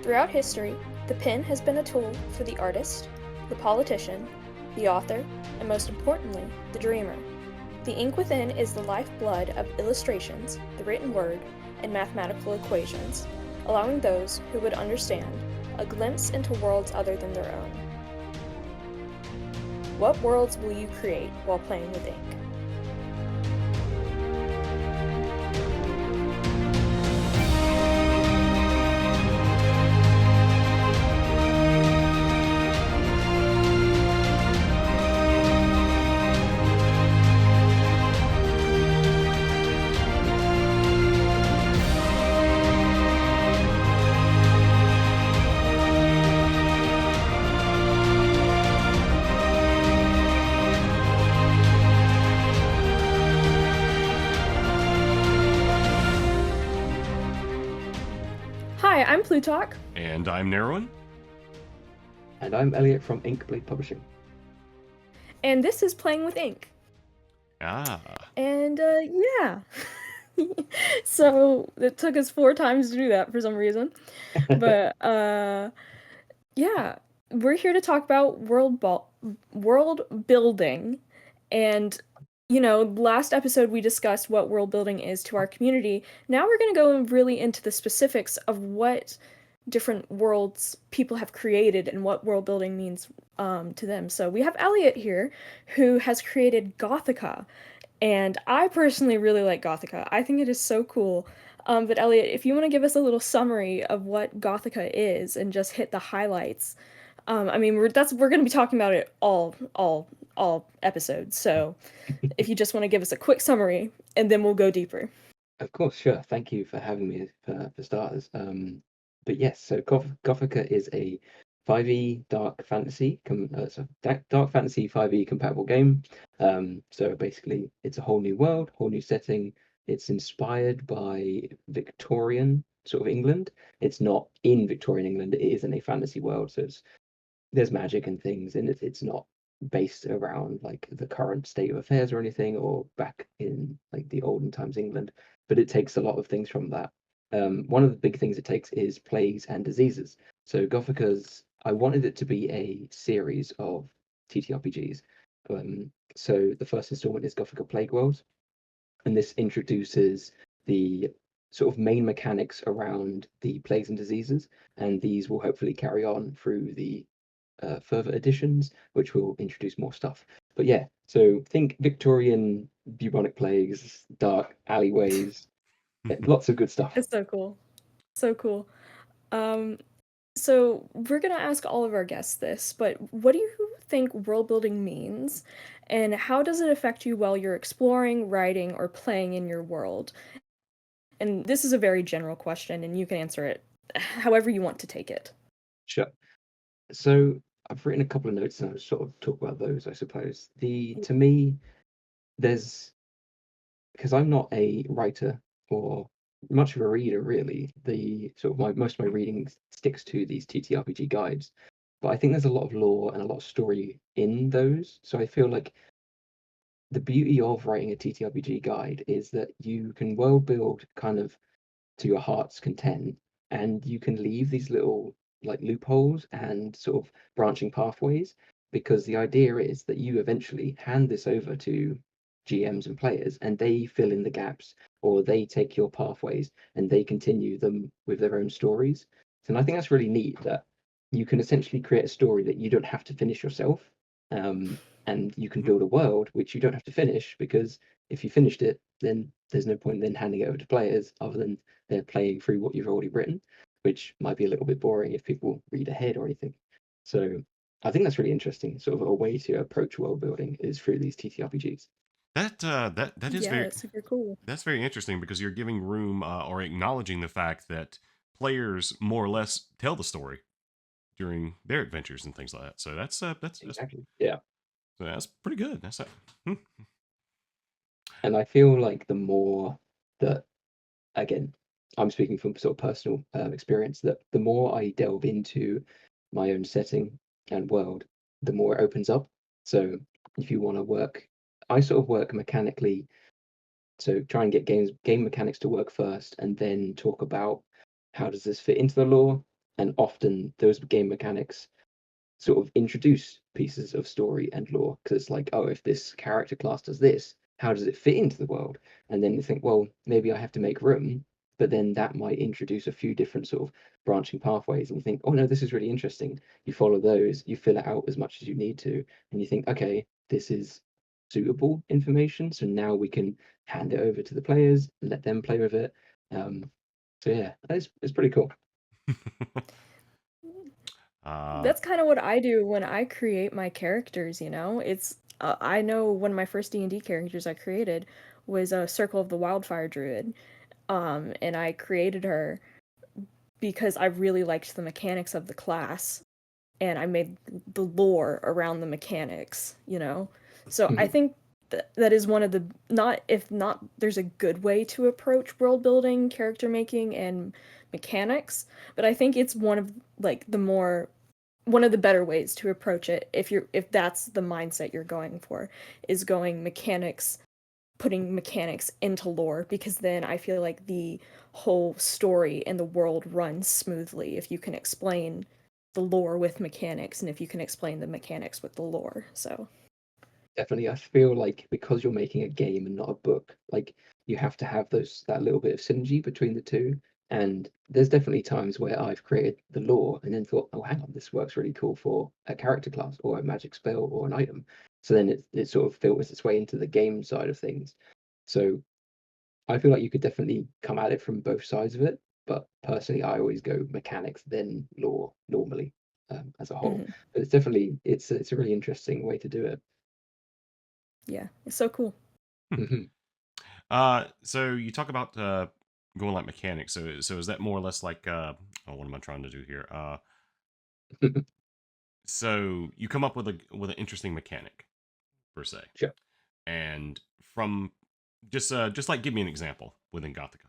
Throughout history, the pen has been a tool for the artist, the politician, the author, and most importantly, the dreamer. The ink within is the lifeblood of illustrations, the written word, and mathematical equations, allowing those who would understand a glimpse into worlds other than their own. What worlds will you create while playing with ink? Hi, I'm Plutach. And I'm Nayruan. And I'm Elliot from InkBladePublishing. And this is Playing with Ink. Ah. And yeah. So it took us 4 times to do that for some reason. But yeah, we're here to talk about world building. And last episode we discussed what world building is to our community. Now we're going to go really into the specifics of what different worlds people have created and what world building means to them. So we have Elliot here, who has created Gothica, and I personally really like Gothica. I think it is so cool. But Elliot, if you want to give us a little summary of what Gothica is and just hit the highlights. I mean, we're going to be talking about it all episodes. So if you just want to give us a quick summary, and then we'll go deeper. Of course, sure. Thank you for having me for starters. But yes, so Gothica is a 5e dark fantasy, dark fantasy 5e compatible game. So basically, it's a whole new world, whole new setting. It's inspired by Victorian sort of England. It's not in Victorian England. It is in a fantasy world, so there's magic and things, and it's not based around like the current state of affairs or anything, or back in like the olden times England, but it takes a lot of things from that. One of the big things it takes is plagues and diseases. So Gothica's, I wanted it to be a series of TTRPGs. So the first installment is Gothica Plague World, and this introduces the sort of main mechanics around the plagues and diseases, and these will hopefully carry on through the further editions, which will introduce more stuff. But yeah, so think Victorian bubonic plagues, dark alleyways, lots of good stuff. It's so cool. So cool. So we're going to ask all of our guests this, but what do you think world building means, and how does it affect you while you're exploring, writing, or playing in your world? And this is a very general question, and you can answer it however you want to take it. Sure. So I've written a couple of notes and I'll sort of talk about those, I suppose. To me, because I'm not a writer or much of a reader really, the sort of most of my reading sticks to these TTRPG guides. But I think there's a lot of lore and a lot of story in those. So I feel like the beauty of writing a TTRPG guide is that you can world build kind of to your heart's content, and you can leave these little like loopholes and sort of branching pathways, because the idea is that you eventually hand this over to GMs and players and they fill in the gaps, or they take your pathways and they continue them with their own stories. And I think that's really neat, that you can essentially create a story that you don't have to finish yourself. And you can build a world which you don't have to finish, because if you finished it, then there's no point then handing it over to players other than they're playing through what you've already written, which might be a little bit boring if people read ahead or anything. So I think that's really interesting. Sort of a way to approach world building is through these TTRPGs. That is Yeah, very that's super cool. That's very interesting, because you're giving room or acknowledging the fact that players more or less tell the story during their adventures and things like that. So that's Exactly. Yeah. So that's pretty good. That's And I feel like the more that, again, I'm speaking from sort of personal experience, that the more I delve into my own setting and world, the more it opens up. So if you want to work, I sort of work mechanically. So try and get game mechanics to work first, and then talk about how does this fit into the lore. and often those game mechanics sort of introduce pieces of story and lore, because it's like, oh, if this character class does this, how does it fit into the world? And then you think, well, maybe I have to make room, but then that might introduce a few different sort of branching pathways, and you think, oh no, this is really interesting. You follow those, you fill it out as much as you need to, and you think, okay, this is suitable information, so now we can hand it over to the players and let them play with it. So yeah, it's pretty cool. uh, That's kind of what I do when I create my characters, you know? I know one of my first D&D characters I created was a Circle of the Wildfire Druid. And I created her because I really liked the mechanics of the class and I made the lore around the mechanics, you know? So I Mhm. think that is one of the not if not there's a good way to approach world building, character making and mechanics, but I think it's one of like the more one of the better ways to approach it if that's the mindset you're going for is going mechanics putting mechanics into lore because then I feel like the whole story and the world runs smoothly if you can explain the lore with mechanics and if you can explain the mechanics with the lore. So, Definitely, I feel like because you're making a game and not a book, like you have to have that little bit of synergy between the two. And there's definitely times where I've created the lore and then thought, oh, hang on, this works really cool for a character class or a magic spell or an item. So then it sort of filters its way into the game side of things. So I feel like you could definitely come at it from both sides of it. But personally, I always go mechanics then lore normally, as a whole. mhm. But it's definitely it's a really interesting way to do it. Yeah, it's so cool. Hmm. so you talk about going like mechanics. So is that more or less like oh, what am I trying to do here? So you come up with an interesting mechanic per se, Sure. and from just like give me an example within Gothica.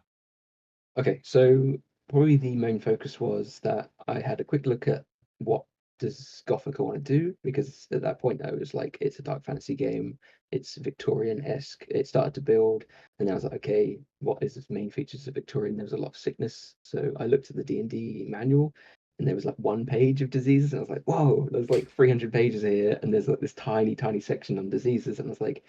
Okay, so probably the main focus was that I had a quick look at what does Gothica want to do, because at that point I was like, it's a dark fantasy game, it's Victorian-esque, it started to build, and I was like, okay, what is the main features of Victorian? There was a lot of sickness, so I looked at the D&D manual, and there was like 1 page of diseases, and I was like, whoa, there's like 300 pages here, and there's like this tiny, tiny section on diseases, and I was like,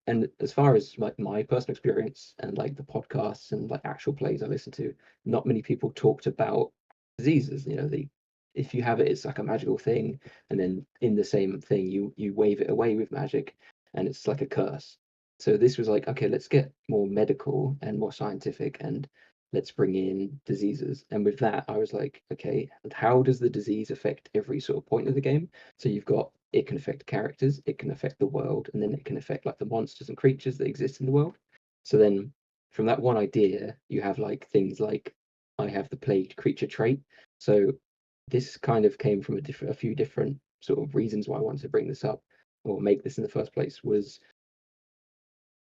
and as far as like my personal experience and like the podcasts and like actual plays I listen to, not many people talked about diseases. You know, the if you have it, it's like a magical thing, and then in the same thing, you wave it away with magic, and it's like a curse. So this was like, okay, let's get more medical and more scientific, and let's bring in diseases. And with that, I was like, okay, how does the disease affect every sort of point of the game? So you've got it can affect characters, it can affect the world, and then it can affect like the monsters and creatures that exist in the world. So then from that one idea, you have like things like I have the plagued creature trait. So this kind of came from a few different sort of reasons why I wanted to bring this up or make this in the first place was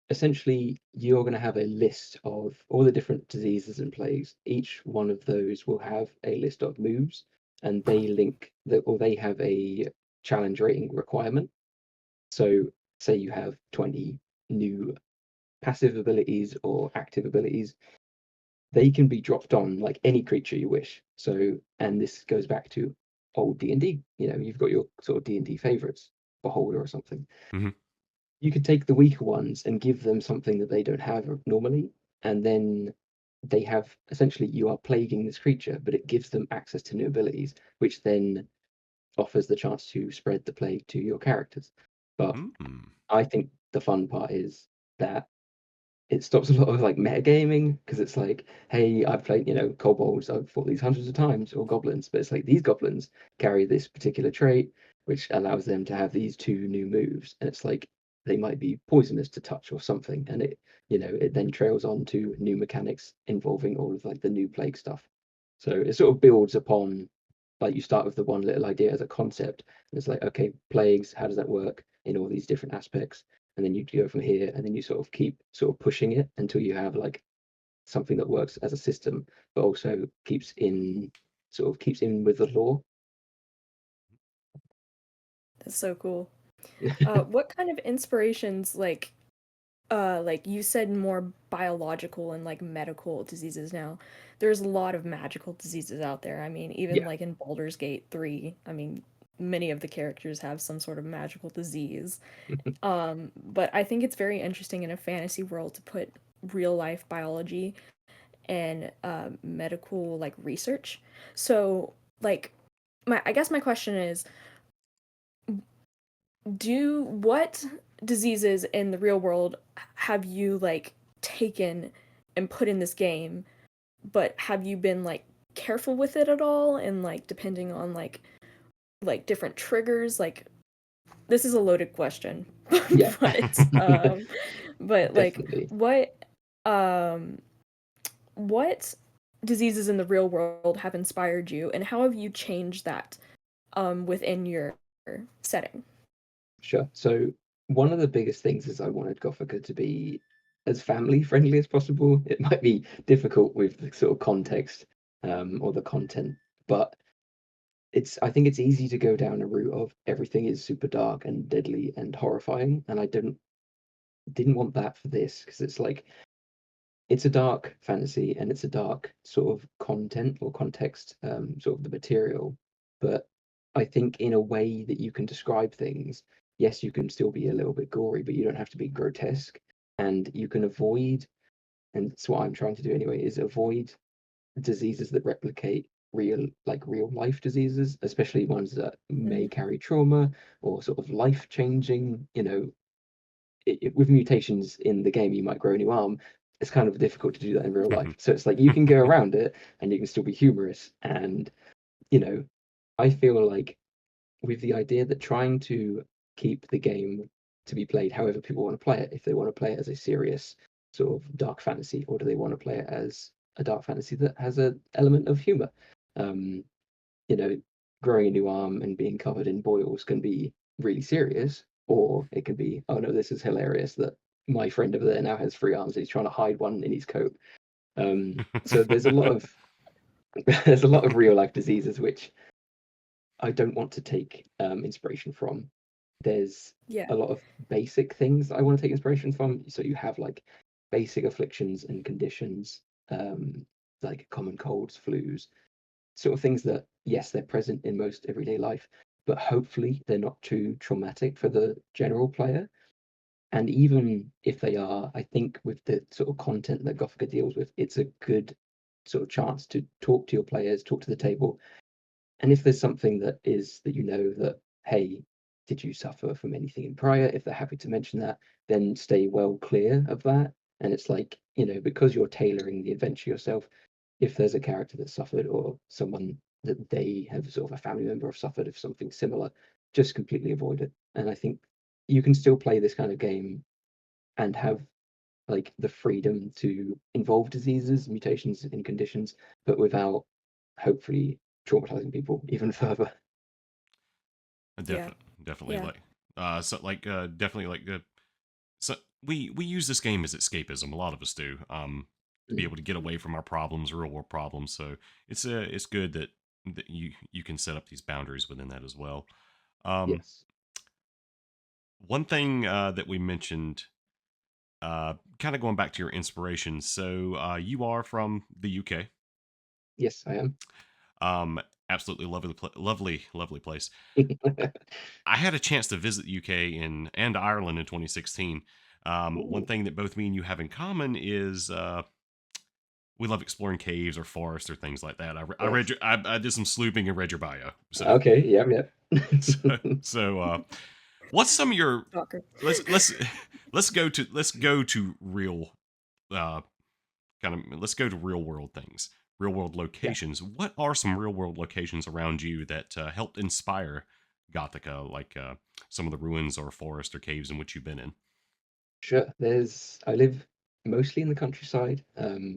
essentially you're going to have a list of all the different diseases and plagues. Each one of those will have a list of moves, and they link that, or they have a challenge rating requirement. So, say you have 20 new passive abilities or active abilities, they can be dropped on like any creature you wish. So, and this goes back to old D&D. You know, you've got your sort of D&D favorites, Beholder or something. Mm-hmm. You could take the weaker ones and give them something that they don't have normally, and then they have essentially you are plaguing this creature, but it gives them access to new abilities, which then offers the chance to spread the plague to your characters. But Mm-hmm. I think the fun part is that it stops a lot of like metagaming, because it's like, hey, I've played, kobolds, I've fought these hundreds of times, or goblins, but it's like these goblins carry this particular trait, which allows them to have these two new moves, and it's like they might be poisonous to touch or something, and it then trails on to new mechanics involving all of like the new plague stuff. So it sort of builds upon, like you start with the one little idea as a concept, and it's like, okay, plagues, how does that work in all these different aspects? And then you go from here, and then you sort of keep sort of pushing it until you have like something that works as a system, but also keeps in with the law. That's so cool. What kind of inspirations like like you said, more biological and like medical diseases now. There's a lot of magical diseases out there. I mean, even Yeah. like in Baldur's Gate 3, I mean, many of the characters have some sort of magical disease. But I think it's very interesting in a fantasy world to put real life biology and medical like research. So, like, I guess my question is, do what diseases in the real world have you like taken and put in this game, but have you been like careful with it at all and like depending on like different triggers? Like this is a loaded question. Yeah. but but like Definitely. um what diseases in the real world have inspired you and how have you changed that within your setting? Sure. So one of the biggest things is I wanted Gothica to be as family friendly as possible. It might be difficult with the sort of context or the content, but I think it's easy to go down a route of everything is super dark and deadly and horrifying, and I didn't want that for this because it's like it's a dark fantasy and it's a dark sort of content or context, sort of the material. But I think in a way that you can describe things, yes, you can still be a little bit gory, but you don't have to be grotesque. And you can avoid, and it's what I'm trying to do anyway, is avoid diseases that replicate real life diseases, especially ones that may Mm, carry trauma or sort of life changing, with mutations in the game, you might grow a new arm. It's kind of difficult to do that in real life. So it's like you can go around it and you can still be humorous. And, you know, I feel like with the idea that trying to keep the game to be played however people want to play it, if they want to play it as a serious sort of dark fantasy, or do they want to play it as a dark fantasy that has an element of humor? Um, you know, growing a new arm and being covered in boils can be really serious, or it can be, oh no, this is hilarious that my friend over there now has three arms and he's trying to hide one in his coat. So there's a lot of there's a lot of real life diseases which I don't want to take inspiration from. There's yeah. a lot of basic things I want to take inspiration from. So you have like basic afflictions and conditions, like common colds, flus, sort of things that, yes, they're present in most everyday life, but hopefully they're not too traumatic for the general player. And even if they are, I think with the sort of content that Gothica deals with, it's a good sort of chance to talk to your players, talk to the table. And if there's something that is that that, hey, did you suffer from anything in prior? If they're happy to mention that, then stay well clear of that. And it's like, because you're tailoring the adventure yourself, if there's a character that suffered or someone that they have sort of a family member have suffered of something similar, just completely avoid it. And I think you can still play this kind of game and have like the freedom to involve diseases, mutations in conditions, but without hopefully traumatizing people even further. Yeah. Definitely Yeah. like definitely like so we use this game as escapism. A lot of us do. To be Mm, able to get away from our problems, real world problems. So it's good that you can set up these boundaries within that as well. Um, yes. one thing that we mentioned, kind of going back to your inspiration. So you are from the UK. Yes, I am. Um, absolutely lovely place. I had a chance to visit the UK and Ireland in 2016. One Ooh, thing that both me and you have in common is we love exploring caves or forests or things like that. I read yes. I did some sleuthing and read your bio. So Okay, yeah, so, yeah. so what's some of your Stalker. let's let's go to real uh let's go to real world things, real world Yeah, locations. What are some real world locations around you that helped inspire Gothica, like some of the ruins or forest or caves in which you've been in? sure. I live mostly in the countryside,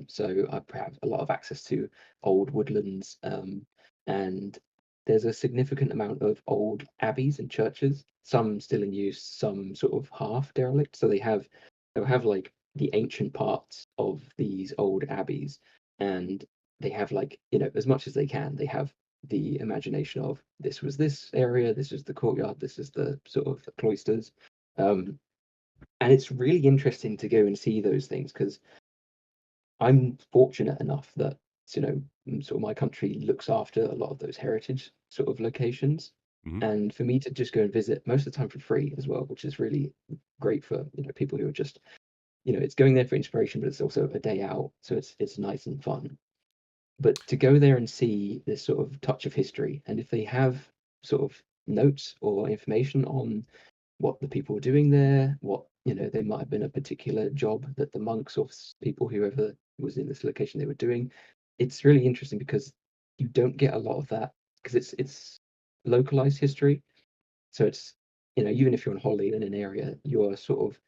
so I have a lot of access to old woodlands, and there's a significant amount of old abbeys and churches, some still in use, some sort of half derelict. So they'll have like the ancient parts of these old abbeys, and they have like, as much as they can, they have the imagination of this was this area, this is the courtyard, this is the sort of the cloisters. Um, And it's really interesting to go and see those things because I'm fortunate enough that sort of my country looks after a lot of those heritage sort of locations, Hmm. and for me to just go and visit most of the time for free as well, which is really great for people who are just it's going there for inspiration, but it's also a day out, so it's nice and fun. But to go there and see this sort of touch of history, and if they have sort of notes or information on what the people were doing there, what there might have been a particular job that the monks or people, whoever was in this location, they were doing. It's really interesting because you don't get a lot of that because it's localized history. So it's even if you're on holiday in an area, you're sort of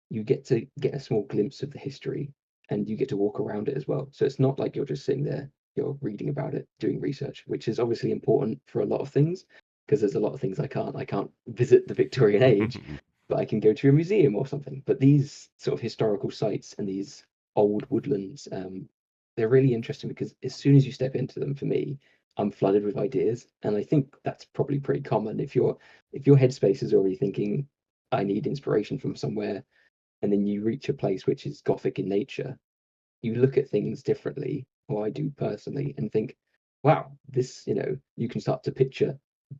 you get to get a small glimpse of the history and you get to walk around it as well. So it's not like you're just sitting there, you're reading about it, doing research, which is obviously important for a lot of things because there's a lot of things I can't. I can't visit the Victorian age, but I can go to a museum or something. But these sort of historical sites and these old woodlands, they're really interesting because as soon as you step into them, for me, I'm flooded with ideas, and I think that's probably pretty common. If your headspace is already thinking, I need inspiration from somewhere, and then you reach a place which is Gothic in nature, you look at things differently, or I do personally, and think, wow, this, you can start to picture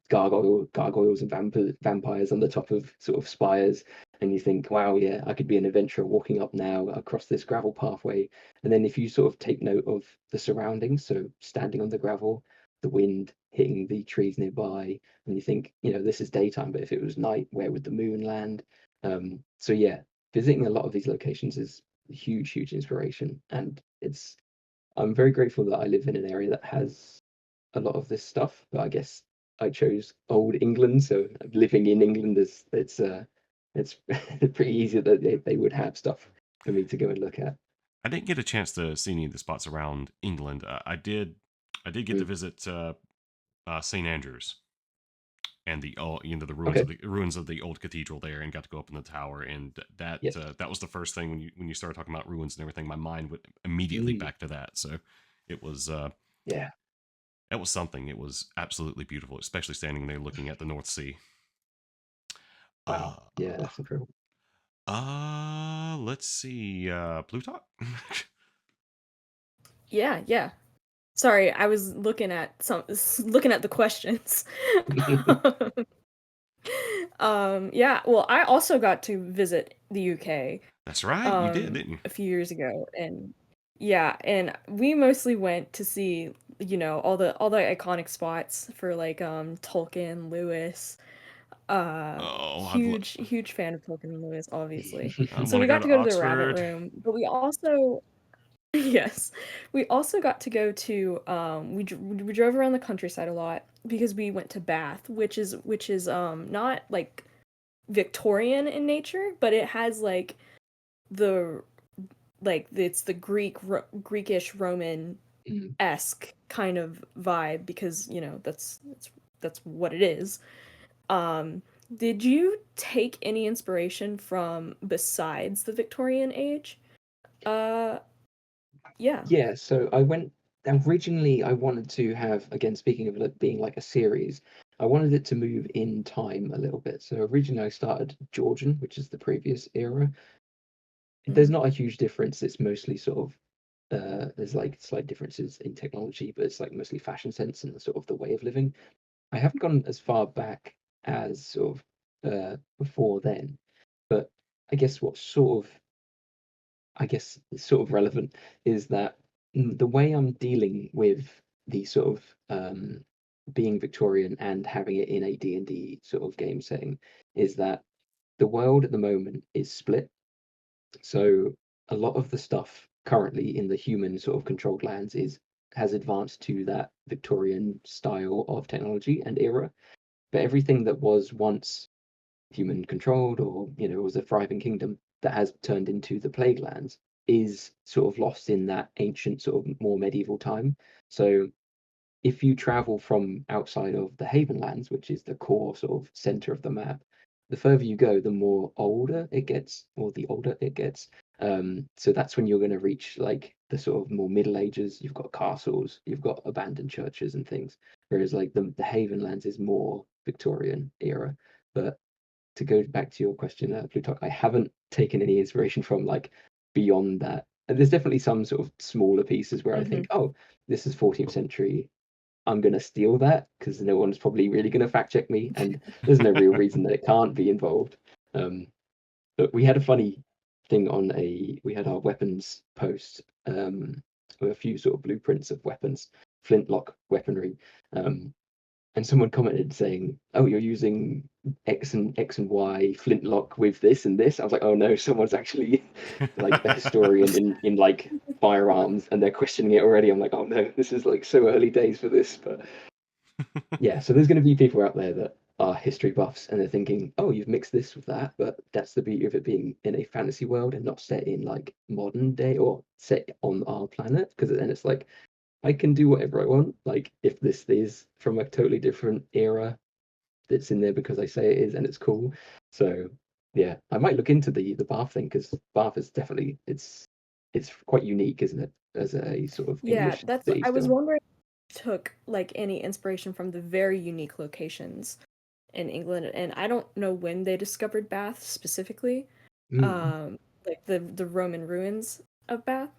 gargoyles and vampires on the top of sort of spires, and you think, wow, yeah, I could be an adventurer walking up now across this gravel pathway. And then if you sort of take note of the surroundings, so standing on the gravel, the wind hitting the trees nearby, and you think, this is daytime, but if it was night, where would the moon land? So yeah, visiting a lot of these locations is a huge, huge inspiration, and I'm very grateful that I live in an area that has a lot of this stuff. But I guess I chose old England, so living in England is it's pretty easy that they would have stuff for me to go and look at. I didn't get a chance to see any of the spots around England. I did get to Mm, visit St. Andrews and the the okay. ruins of the old cathedral there, and got to go up in the tower. And Yes. that was the first thing when you started talking about ruins and everything. My mind went immediately Mm, back to that. So it was yeah. it was something. It was absolutely beautiful, especially standing there looking at the North Sea. Wow. Uh, Yeah, that's incredible. let's see, Plutarch. Yeah, yeah. Sorry, I was looking at the questions. Yeah, well, I also got to visit the UK That's right, you did, didn't you? a few years ago, and yeah, and we mostly went to see, all the iconic spots for like Tolkien, Lewis. Oh, Huge fan of Tolkien and Lewis, obviously. I So want to we go got to to go to the Rabbit Oxford. Room, but we also yes. We also got to go to we drove around the countryside a lot because we went to Bath, which is not like Victorian in nature, but it has the it's the Greekish Roman Mm. esque kind of vibe because that's what it is. Um, did you take any inspiration from besides the Victorian age? Uh, yeah. Yeah, so I went originally I wanted to have, again, speaking of it being like a series, I wanted it to move in time a little bit. So originally I started Georgian, which is the previous era. There's Mhm. not a huge difference. It's mostly sort of there's like slight differences in technology, but it's like mostly fashion sense and sort of the way of living. I haven't gone as far back as sort of before then, but I guess what's sort of I guess sort of relevant is that the way I'm dealing with the sort of being Victorian and having it in a D&D sort of game setting is that the world at the moment is split. So a lot of the stuff currently in the human sort of controlled lands is has advanced to that Victorian style of technology and era. But everything that was once human controlled or was a thriving kingdom that has turned into the plague lands is sort of lost in that ancient sort of more medieval time. So if you travel from outside of the Haven lands, which is the core sort of center of the map, the further you go, the more older it gets, or the older it gets. So that's when you're going to reach like the sort of more Middle Ages. You've got castles, you've got abandoned churches and things. Whereas like the Haven lands is more Victorian era. But to go back to your question, Plutach, I haven't taken any inspiration from like beyond that. And there's definitely some sort of smaller pieces where I think, oh, this is 14th century. I'm going to steal that because no one's probably really going to fact check me, and there's no real reason that it can't be involved. But we had a funny thing we had our weapons post with a few sort of blueprints of weapons, flintlock weaponry, and someone commented saying, "Oh, you're using X and Y flintlock with this and this." I was like, "Oh no, someone's actually like a historian in like firearms, and they're questioning it already." I'm like, "Oh no, this is like so early days for this." But yeah, so there's going to be people out there that are history buffs, and they're thinking, "Oh, you've mixed this with that," but that's the beauty of it being in a fantasy world and not set in like modern day or set on our planet, because then it's like I can do whatever I want. Like if this is from a totally different era, that's in there because I say it is, and it's cool. So yeah, I might look into the Bath thing, because Bath is definitely it's quite unique, isn't it, as a sort of Yeah, English that's city I was still. wondering if you took like any inspiration from the very unique locations in England, and I don't know when they discovered Bath specifically, Mm, like the Roman ruins of Bath,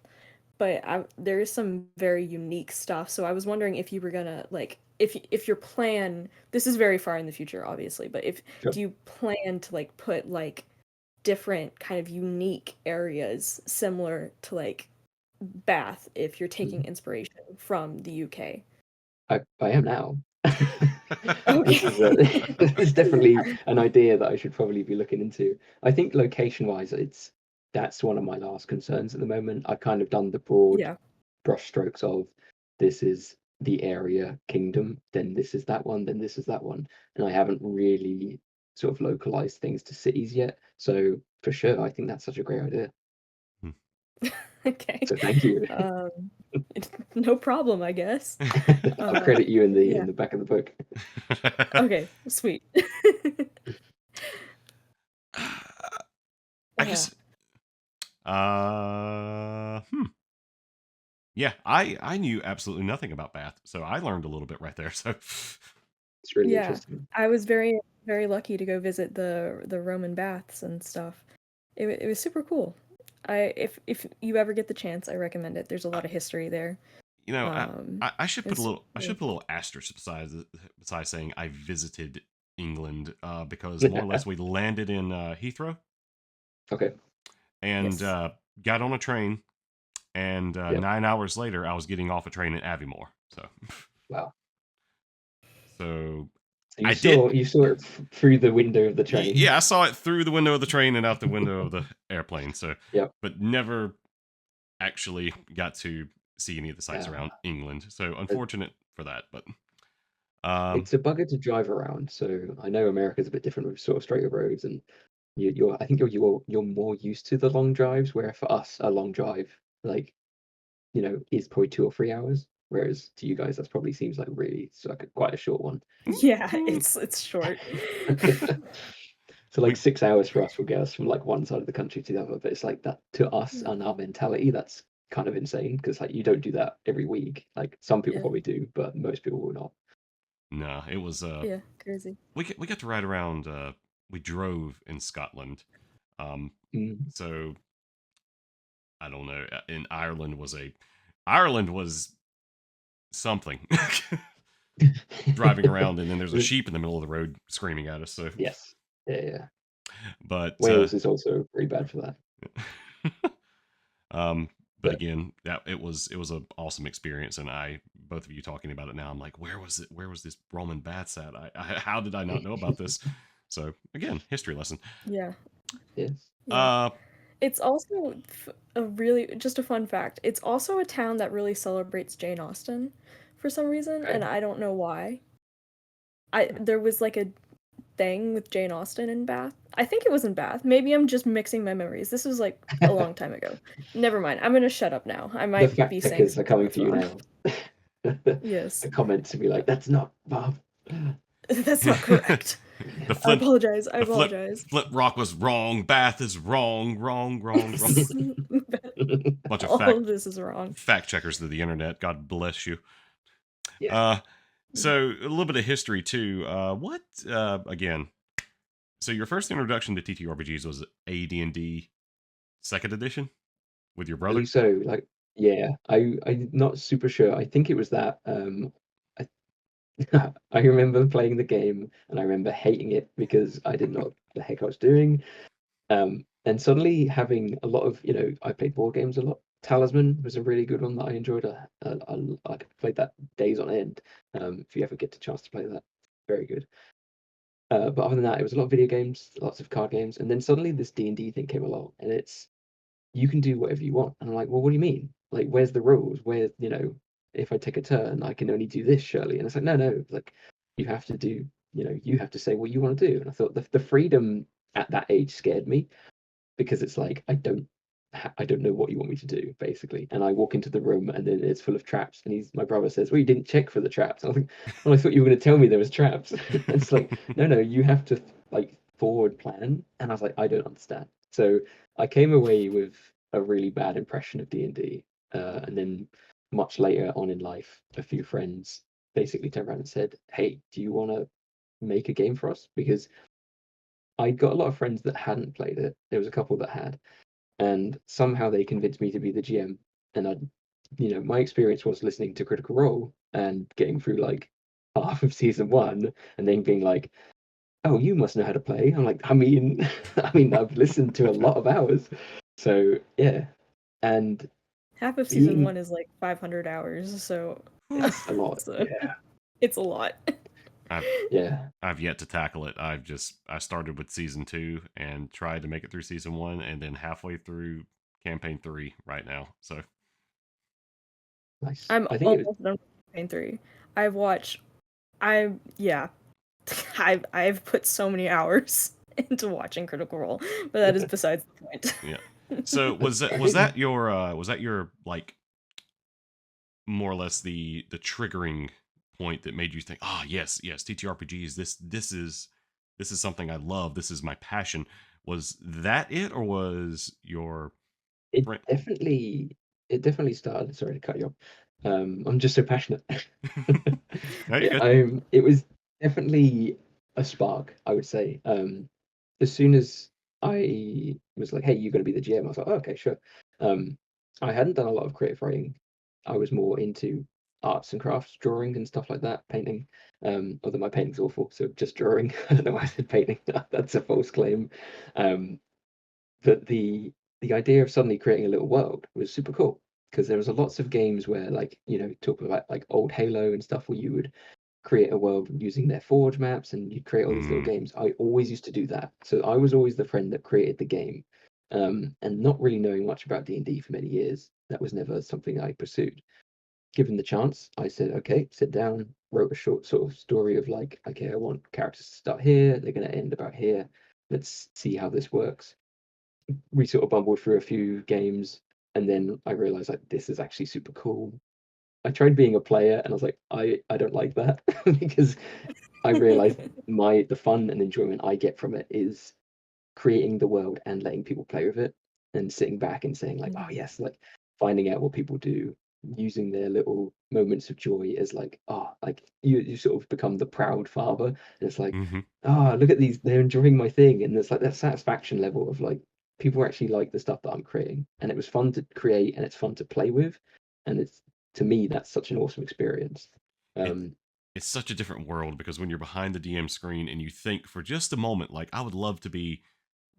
but there is some very unique stuff. So I was wondering if you were gonna like if your plan, this is very far in the future, obviously, but if sure. do you plan to like put like different kind of unique areas similar to like Bath if you're taking Mm. inspiration from the UK? I am now. This is Okay. this is definitely an idea that I should probably be looking into. I think location wise, that's one of my last concerns at the moment. I've kind of done the broad Yeah. brushstrokes of this is the area kingdom, then this is that one, then this is that one, and I haven't really sort of localized things to cities yet. So for sure, I think that's such a great idea. Okay. So thank you. Um, no problem, I guess. I'll credit you in Yeah. the back of the book. Okay, sweet. I Uh, guess. Hmm. Yeah, I knew absolutely nothing about Bath, so I learned a little bit right there. So, It's really yeah, interesting. I was very, very lucky to go visit the Roman baths and stuff. It was super cool. If you ever get the chance, I recommend it. There's a uh, lot of history there. you know, I should put a It's little really cool. asterisk besides saying I visited England, because more or less we landed in Heathrow Okay. and Yes. got on a train, and Yep. 9 hours later I was getting off a train in Aviemore. So, Wow. so So I did. you saw it through the window of the train. Yeah, I saw it through the window of the train and out the window of the airplane. So, Yep. but never actually got to see any of the sites Uh, around England. So it- unfortunate for that. But um, it's a bugger to drive around. So I know America's a bit different with sort of straighter roads, and you're I think you're more used to the long drives. Where for us, a long drive, like is probably 2 or 3 hours. Whereas to you guys, that probably seems like really it's like quite a short one. Yeah, it's short. So like we 6 hours for us will get us from like one side of the country to the other. But it's like that to us Yeah. and our mentality, that's kind of insane, because like you don't do that every week. Like some people Yeah. probably do, but most people will not. no, it was Yeah, crazy. we got to ride around. We drove in Scotland. Um, Mm. so I don't know. In Ireland was something. Driving around, and then there's a sheep in the middle of the road screaming at us. So, Yes. Yeah, yeah. but Wales is also very bad for that. um, but But again, that it was an awesome experience, and I both of you talking about it now, I'm like, where was it? Where was this Roman baths at? How did I not know about this? So again, history lesson. Yeah. yes. Yeah. Uh, It's also a really just a fun fact. It's also a town that really celebrates Jane Austen for some reason, Okay. and I don't know why. There was like a thing with Jane Austen in Bath. I think it was in Bath. Maybe I'm just mixing my memories. This was like a long time ago. Never mind. I'm gonna shut up now. I The might be fact saying checkers are something coming that's for you wrong. now. Yes. The comments to be like, that's not Bob. That's not correct. the I flint, apologize. I the apologize. flip rock was wrong. Bath is wrong, wrong, wrong, wrong. Bunch of All of this is wrong. fact checkers to the internet. God bless you. Yeah. Uh, so a little bit of history too. What again? So your first introduction to TTRPGs was AD&D second edition with your I brother? believe so. Like, yeah, I'm not super sure. I think it was that. I I remember playing the game and I remember hating it because I didn't know what the heck I was doing. And suddenly having a lot of, I played board games a lot. Talisman was a really good one that I enjoyed. I played that days on end. If you ever get the chance to play that, very good. But other than that, it was a lot of video games, lots of card games, and then suddenly this D&D thing came along, and it's you can do whatever you want. And I'm like, well, what do you mean? Like, where's the rules? Where, if I take a turn, I can only do this, surely. And it's like, no, like, you have to do, you have to say what you want to do. And I thought the freedom at that age scared me because it's like, I don't know what you want me to do, basically. And I walk into the room and then it's full of traps. And my brother says, well, you didn't check for the traps. And I think, well, I thought you were going to tell me there was traps. And it's like, no, you have to like forward plan. And I was like, I don't understand. So I came away with a really bad impression of D&D. And then much later on in life, a few friends basically turned around and said, hey, do you want to make a game for us? Because I got a lot of friends that hadn't played it. There was a couple that had, and somehow they convinced me to be the GM. And my experience was listening to Critical Role and getting through like half of season one, and then being like, "Oh, you must know how to play." I'm like, I've listened to a lot of hours, so yeah. And Half of season being 1 is like 500 hours, so that's a lot, it's yeah, it's a lot. I've yeah, I've yet to tackle it. I started with season 2 and tried to make it through season 1, and then halfway through campaign 3 right now. So nice. I'm I think it was almost done with campaign 3. I've watched I yeah. I've put so many hours into watching Critical Role, but that is besides the point. yeah. So I think was that your like more or less the triggering point that made you think, ah, yes, TTRPGs. This is something I love. This is my passion. Was that it, or was your it friend? definitely it definitely started. Sorry to cut you off. I'm just so passionate. No, you're good. It was definitely a spark, I would say. As soon as I was like, "Hey, you're going to be the GM," I was like, oh, "Okay, sure." Um, I hadn't done a lot of creative writing. I was more into arts and crafts, drawing and stuff like that, painting. Although my painting's awful, so just drawing. I don't know why I said painting. That's a false claim. Um, but the idea of suddenly creating a little world was super cool because there was a lots of games where like talk about like old Halo and stuff where you would create a world using their forge maps and you'd create all these little Mm, games. I always used to do that, so I was always the friend that created the game. And not really knowing much about D&D for many years, that was never something I pursued. Given the chance, I said, okay, sit down, wrote a short sort of story of like, okay, I want characters to start here, they're going to end about here, let's see how this works. We sort of bumbled through a few games, and then I realized like this is actually super cool. I tried being a player, and I was like, I don't like that because I realized the fun and enjoyment I get from it is creating the world and letting people play with it, and sitting back and saying like, oh Mhm. yes, like finding out what people do, using their little moments of joy as like, oh, like you sort of become the proud father, and it's like, hmm oh, look at these, they're enjoying my thing, and there's like that satisfaction level of like people actually like the stuff that I'm creating, and it was fun to create and it's fun to play with, and it's to me that's such an awesome experience. It Um, it's such a different world because when you're behind the DM screen and you think for just a moment, like I would love to be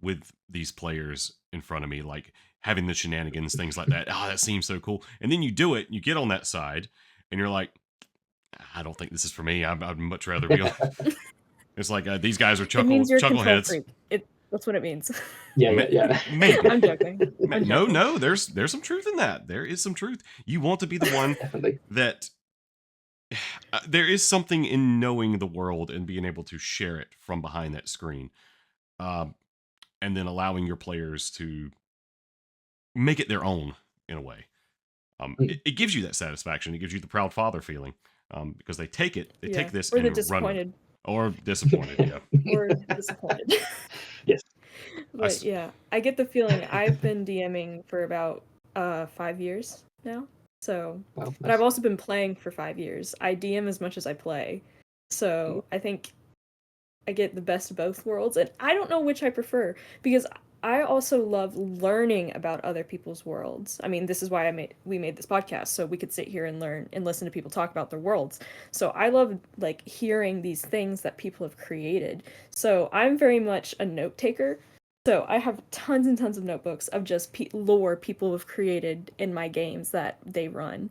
with these players in front of me, like having the shenanigans, things like that. Ah, that seems so cool. And then you do it, you get on that side, and you're like, I don't think this is for me. I'd much rather be on. It's like these guys are It means you're a control chuckleheads. freak. That's what it means. yeah. Maybe. I'm joking. I'm No, joking. no. There's some truth in that. There is some truth. You want to be the one Definitely. that there is something in knowing the world and being able to share it from behind that screen, um, and then allowing your players to make it their own in a way. Mm. It gives you that satisfaction. It gives you the proud father feeling, because they Yeah. take this Or the and run with it, disappointed. or disappointed. Yeah. Or disappointed. Yes. I But yeah, I get the feeling I've been DMing for about 5 years now. So, Wow, but I've nice. also been playing for 5 years. I DM as much as I play. Mm. So, I think I get the best of both worlds, and I don't know which I prefer because I also love learning about other people's worlds. I mean, this is why we made this podcast so we could sit here and learn and listen to people talk about their worlds. So I love like hearing these things that people have created. So I'm very much a note taker. So I have tons and tons of notebooks of just lore people have created in my games that they run.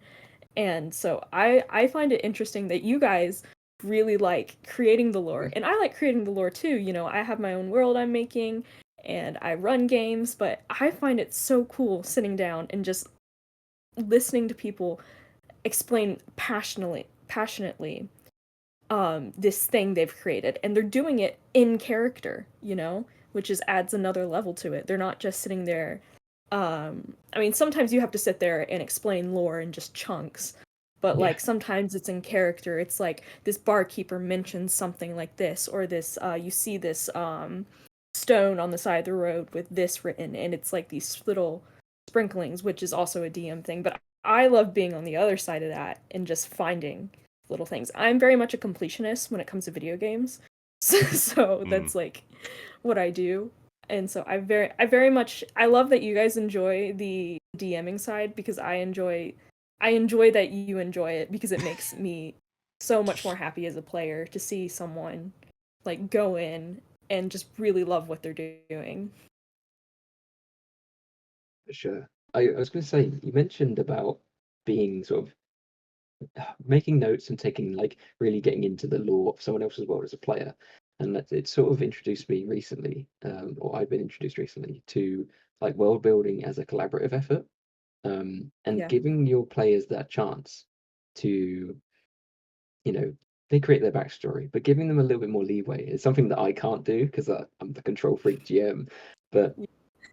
And so I find it interesting that you guys really like creating the lore. And I like creating the lore too. You know, I have my own world I'm making and I run games, but I find it so cool sitting down and just listening to people explain passionately this thing they've created, and they're doing it in character, you know, which just adds another level to it. They're not just sitting there. I mean, sometimes you have to sit there and explain lore in just chunks, but Yeah. like sometimes it's in character. It's like this barkeeper mentions something like this, or this you see this stone on the side of the road with this written, and it's like these little sprinklings, which is also a DM thing. But I love being on the other side of that and just finding little things. I'm very much a completionist when it comes to video games. So Mm. that's like what I do. And so I very much I love that you guys enjoy the DMing side because I enjoy that you enjoy it because it makes me so much more happy as a player to see someone like go in and just really love what they're doing. For sure. I was going to say, you mentioned about being sort of making notes and taking like really getting into the lore of someone else's world as a player, and that it sort of introduced me recently, or I've been introduced recently to like world building as a collaborative effort, and Yeah. giving your players that chance to, you know, they create their backstory, but giving them a little bit more leeway is something that I can't do because I'm the control freak GM. But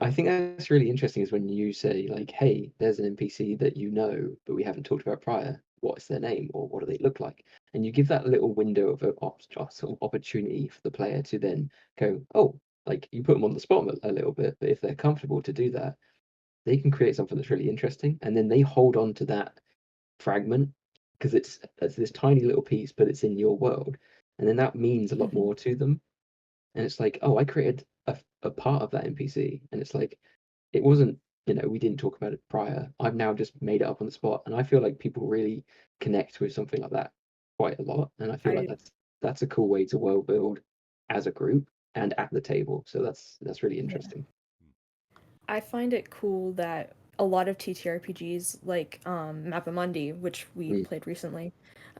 I think that's really interesting is when you say like, "Hey, there's an NPC that you know, but we haven't talked about prior. What's their name or what do they look like?" And you give that little window of sort of opportunity for the player to then go, "Oh," like you put them on the spot a little bit, but if they're comfortable to do that, they can create something that's really interesting, and then they hold on to that fragment because it's this tiny little piece, but it's in your world, and then that means a lot Mhm. more to them. And it's like, oh, I created a part of that NPC, and it's like it wasn't, we didn't talk about it prior. I've now just made it up on the spot, and I feel like people really connect with something like that quite a lot, and I feel like I that's a cool way to world build as a group and at the table. So that's really yeah. interesting. I find it cool that a lot of TTRPGs like Mapamundi, which we Mm, played recently,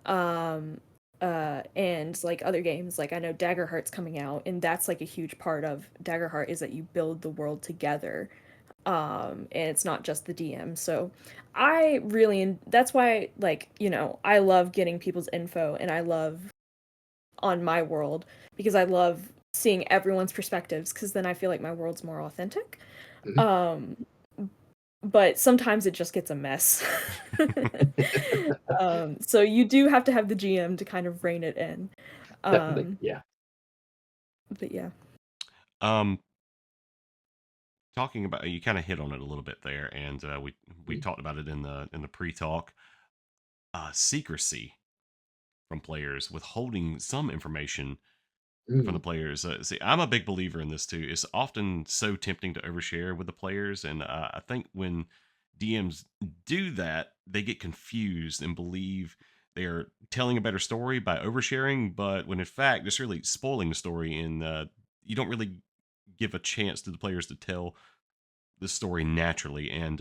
um and like other games, like I know Daggerheart's coming out, and that's like a huge part of Daggerheart is that you build the world together. And it's not just the DM. So I really that's why like, you know, I love getting people's info and I love on my world because I love seeing everyone's perspectives because then I feel like my world's more authentic. mhm. Um, but sometimes it just gets a mess. So you do have to have the GM to kind of rein it in. Definitely, Um, yeah. but yeah. um, Talking about, you kind of hit on it a little bit there, and we Mm, talked about it in the pre-talk. Secrecy from players, withholding some information from the mm, players. See, I'm a big believer in this too. It's often so tempting to overshare with the players, and I think when DMs do that, they get confused and believe they are telling a better story by oversharing, but when in fact it's really spoiling the story, and you don't really give a chance to the players to tell the story naturally. And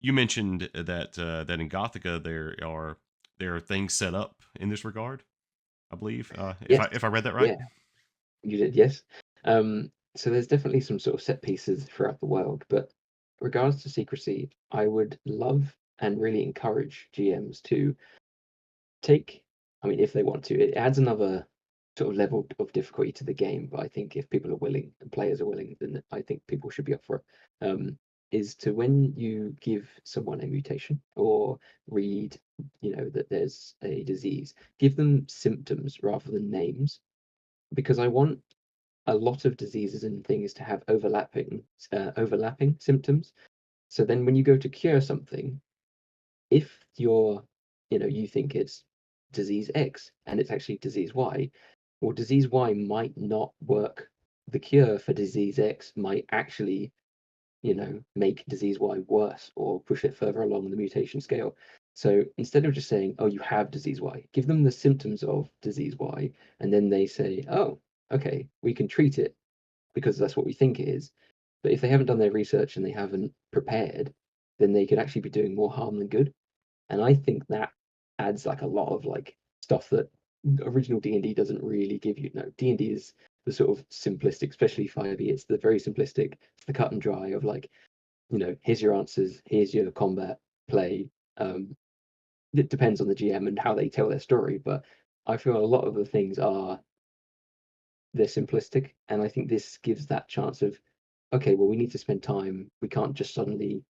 you mentioned that in Gothica there are things set up in this regard. I believe, yes, if I read that right. yeah. You did, yes. So there's definitely some sort of set pieces throughout the world, but regards to secrecy, I would love and really encourage GMs to take, I mean, if they want to, it adds another sort of level of difficulty to the game. But I think if people are willing and players are willing, then I think people should be up for it. Is to when you give someone a mutation or read, that there's a disease, give them symptoms rather than names, because I want a lot of diseases and things to have overlapping symptoms. So then when you go to cure something, if you think it's disease X and it's actually disease Y, well, disease Y might not work. The cure for disease X might actually, make disease Y worse or push it further along the mutation scale. So instead of just saying, oh, you have disease Y, give them the symptoms of disease Y, and then they say, oh, okay, we can treat it because that's what we think it is. But if they haven't done their research and they haven't prepared, then they could actually be doing more harm than good. And I think that adds like a lot of like stuff that original D&D doesn't really give you. No, D&D is the sort of simplistic, especially 5e. It's the very simplistic, it's the cut and dry of like, here's your answers, here's your combat play. It depends on the GM and how they tell their story, but I feel a lot of the things are they're simplistic, and I think this gives that chance of, okay, well, we need to spend time. We can't just suddenly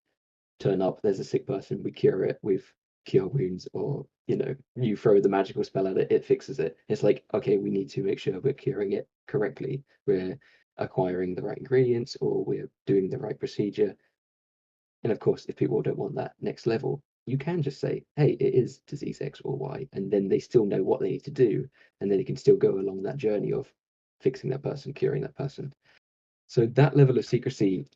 turn up. There's a sick person, we cure it with cure wounds, or you throw the magical spell at it, it fixes it. It's like, okay, we need to make sure we're curing it correctly. We're acquiring the right ingredients, or we're doing the right procedure. And of course, if people don't want that next level, you can just say, hey, it is disease X or Y, and then they still know what they need to do, and then they can still go along that journey of fixing that person, curing that person. So that level of secrecy,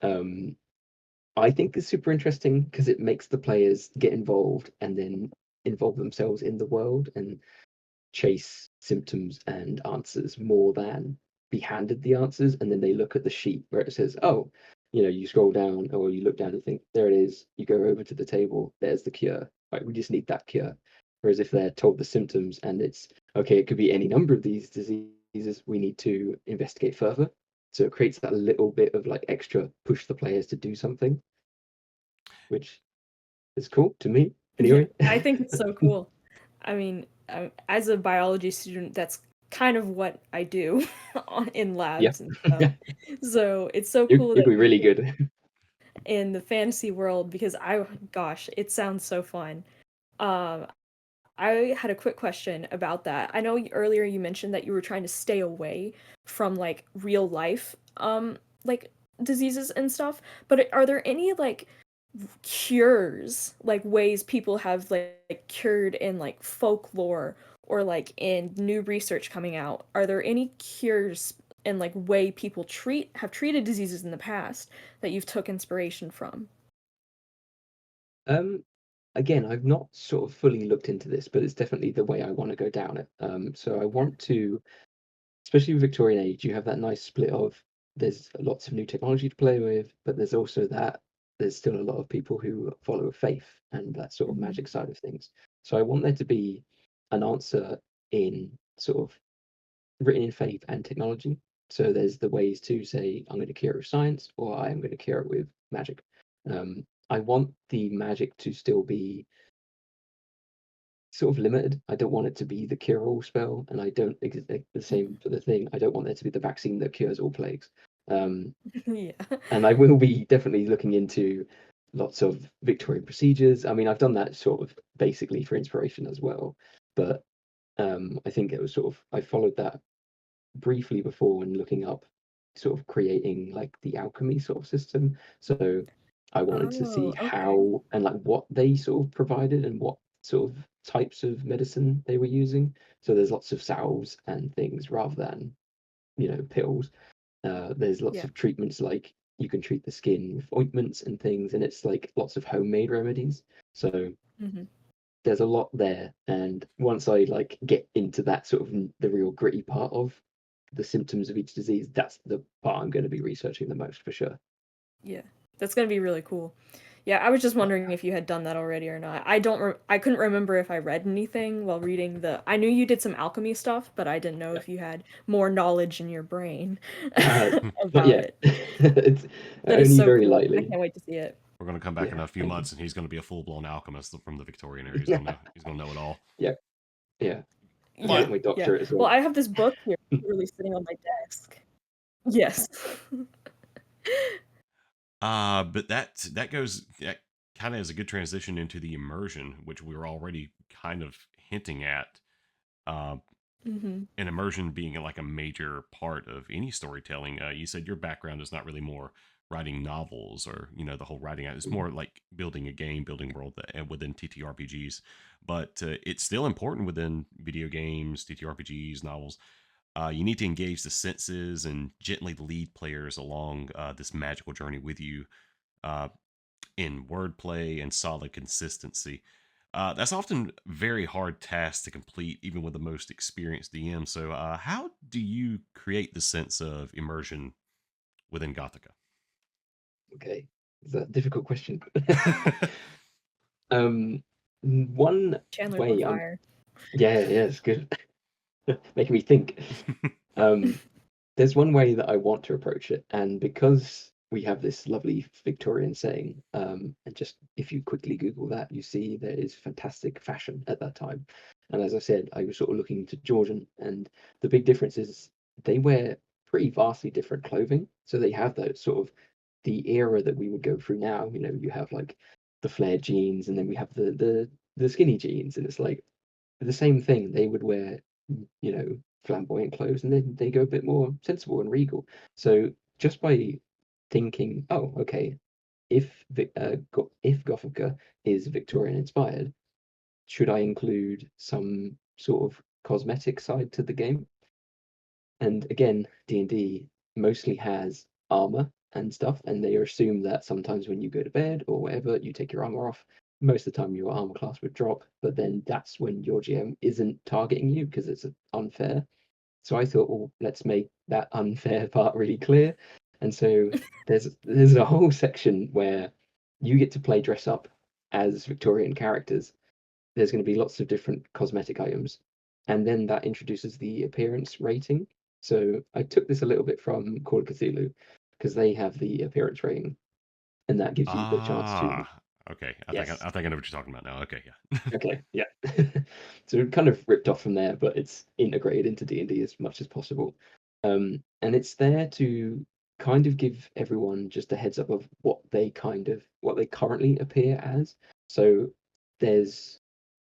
I think is super interesting because it makes the players get involved and then involve themselves in the world and chase symptoms and answers more than be handed the answers, and then they look at the sheet where it says, oh, you scroll down or you look down and think, there it is. You go over to the table, there's the cure. Right, we just need that cure. Whereas if they're told the symptoms and it's okay, it could be any number of these diseases, we need to investigate further. So it creates that little bit of like extra push the players to do something, which is cool to me Yeah, anyway. I think it's so cool. I mean, as a biology student, that's kind of what I do in Yeah. labs and stuff. So it's so you cool you'd that be really good. in the fantasy world because gosh, it sounds so fun. Um, I had a quick question about that. I know earlier you mentioned that you were trying to stay away from like real life, like diseases and stuff. But are there any like cures, like ways people have like cured in like folklore or like in new research coming out? Are there any cures and like way people have treated diseases in the past that you've took inspiration from? Um, Again, I've not sort of fully looked into this, but it's definitely the way I want to go down it. So I want to, especially with Victorian age, you have that nice split of there's lots of new technology to play with, but there's also that there's still a lot of people who follow a faith and that sort of Mhm. magic side of things. So I want there to be an answer in sort of written in faith and technology. So there's the ways to say, I'm going to cure it with science, or I am going to cure it with magic. I want the magic to still be sort of limited. I don't want it to be the cure-all spell, and I don't the same for the thing. I don't want there to be the vaccine that cures all plagues. Um, Yeah. and I will be definitely looking into lots of Victorian procedures. I mean, I've done that sort of basically for inspiration as well, but I think it was sort of I followed that briefly before when looking up sort of creating like the alchemy sort of system. So I wanted to see Oh, okay. how and like what they sort of provided and what sort of types of medicine they were using. So there's lots of salves and things rather than, pills. There's lots Yeah. of treatments like you can treat the skin with ointments and things, and it's like lots of homemade remedies. So Hmm. there's a lot there, and once I like get into that sort of the real gritty part of the symptoms of each disease, that's the part I'm going to be researching the most for sure. Yeah. That's gonna be really cool. Yeah, I was just wondering if you had done that already or not. I couldn't remember if I read anything while reading I knew you did some alchemy stuff, but I didn't know Yeah. if you had more knowledge in your brain Uh, Not about yet. it. It's That is only so very cool. I lightly. can't wait to see it. We're gonna come back in Yeah, a few thank you. months, and he's gonna be a full blown alchemist from the Victorian era. He's Yeah, gonna know. He's gonna know it all. yeah, yeah. I But get Yeah, my yeah. doctorate as Well, well. I have this book here literally sitting on my desk. Yes. but that goes that kind of is a good transition into the immersion, which we were already kind of hinting at. Uh, Hmm. and immersion being like a major part of any storytelling. You said your background is not really more writing novels or the whole writing. It's Mhm. more like building a game, building world within TTRPGs. But it's still important within video games, TTRPGs, novels. You need to engage the senses and gently lead players along this magical journey with you uh, in wordplay and solid consistency. That's often very hard task to complete, even with the most experienced DM. So, how do you create the sense of immersion within Gothica? Okay, it's a difficult question. um, one Chandler's on way I'm fire. yeah, yeah, it's good. Making me think. Um, there's one way that I want to approach it, and because we have this lovely Victorian saying, and just if you quickly Google that, you see there is fantastic fashion at that time. And as I said, I was sort of looking to Georgian, and the big difference is they wear pretty vastly different clothing. So they have that sort of the era that we would go through now. You know, you have like the flared jeans, and then we have the skinny jeans, and it's like the same thing. They would wear, you know, flamboyant clothes, and then they go a bit more sensible and regal. So just by thinking, oh, okay, if Gothica is Victorian inspired, should I include some sort of cosmetic side to the game? And again, D&D mostly has armor and stuff, and they assume that sometimes when you go to bed or whatever, you take your armor off. Most of the time, your armor class would drop, but then that's when your GM isn't targeting you because it's unfair. So I thought, well, let's make that unfair part really clear. And so there's a whole section where you get to play dress up as Victorian characters. There's going to be lots of different cosmetic items, and then that introduces the appearance rating. So I took this a little bit from Call of Cthulhu because they have the appearance rating, and that gives you the chance to Okay. yes, I think I know what you're talking about now. Okay, yeah. okay, yeah. So it kind of ripped off from there, but it's integrated into D&D as much as possible. And it's there to kind of give everyone just a heads up of what they currently appear as. So there's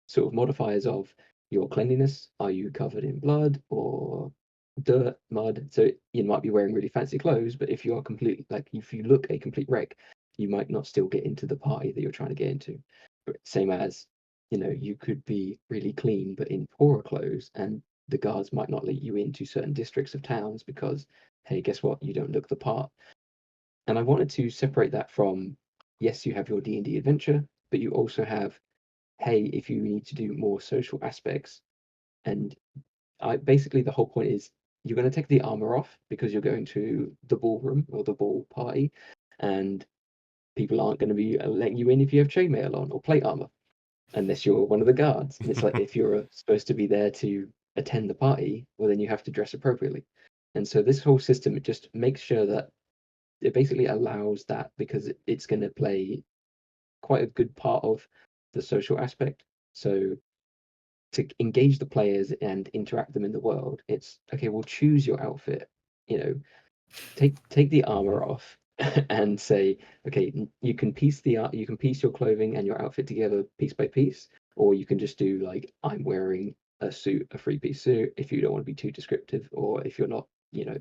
sort of modifiers of your cleanliness. Are you covered in blood or dirt, mud? So you might be wearing really fancy clothes, but if you are completely like if you look a complete wreck, you might not still get into the party that you're trying to get into. But same as, you know, you could be really clean but in poorer clothes, and the guards might not let you into certain districts of towns because, hey, guess what? You don't look the part. And I wanted to separate that from, yes, you have your D&D adventure, but you also have, hey, if you need to do more social aspects. And I basically the whole point is you're going to take the armor off because you're going to the ballroom or the ball party, and people aren't going to be letting you in if you have chainmail on or plate armor unless you're one of the guards. And it's like if you're supposed to be there to attend the party, well, then you have to dress appropriately. And so this whole system, it just makes sure that it basically allows that because it's going to play quite a good part of the social aspect. So to engage the players and interact them in the world, it's okay, well, choose your outfit, you know, take the armor off and say, okay, you can piece your clothing and your outfit together piece by piece, or you can just do like I'm wearing a suit, a three-piece suit, if you don't want to be too descriptive, or if you're not, you know,